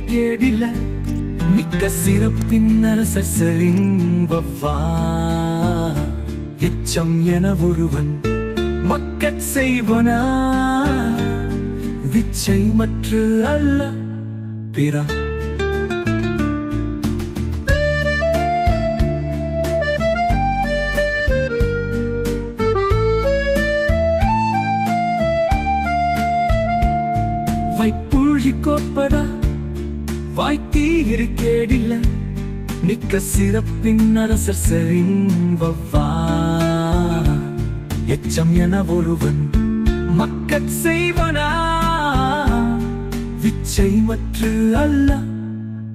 கேடில மிக்க சிறப்பின் அரசரின் வவ்வா எச்சம் என ஒருவன் மக்கட் செய்வனா விச்சை மற்று அல்ல பிற வைப்புழி கோட்படா வாய்த்தீர் கேடில்ல மிக்க சிறப்பின் அரசரின் வவ்வா எச்சம் என ஒருவன் மக்கட் செய்வனா விச்சை மற்று அல்ல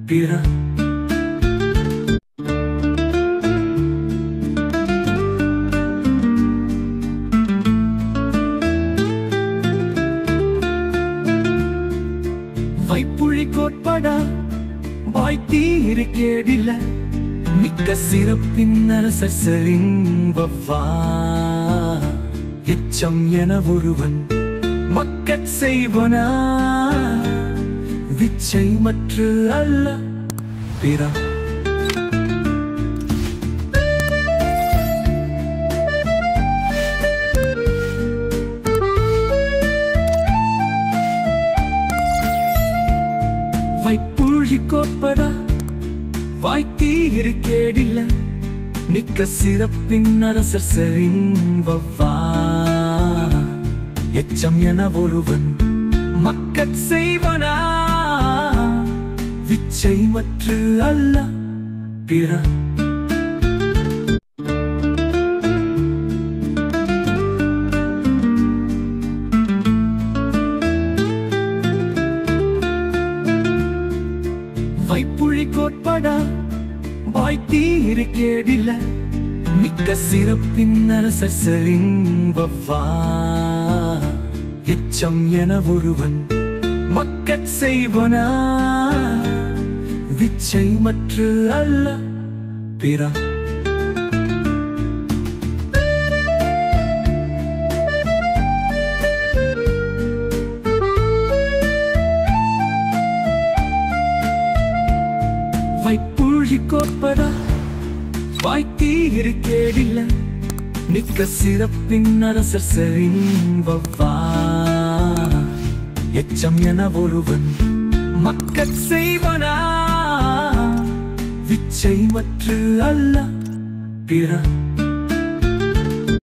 பிற வைப்புழி கோட்படா வாய்த்தீர் கேடில மிக்க சிறப்பின் அரசரின் வவ்வா எச்சம் என ஒருவன் மக்கட் செய்வனா விச்சை மற்று அல்ல பிற வைப்புழி கோட்படா வாய்த்தீர் கேடில மிக்க சிறப்பின் அரசரின் வவ்வா எச்சம் என ஒருவன் மக்கட் செய்வனா விச்சை மற்று அல்ல பிற வைப்புழி கோட்படா வாய்த்தீர் கேடில மிக்க சிறப்பின் அரசரின் வவ்வா எச்சம் என ஒருவன் மக்கட் செய்வனா விச்சை மற்று அல்ல பிற வைப்புழி கோட்படா வாய்த்தீர் கேடில மிக்க சிறப்பின் அரசரின் வவ்வா எச்சம் என ஒருவன் மக்கட் செய்வனா விச்சை மற்று அல்ல பிற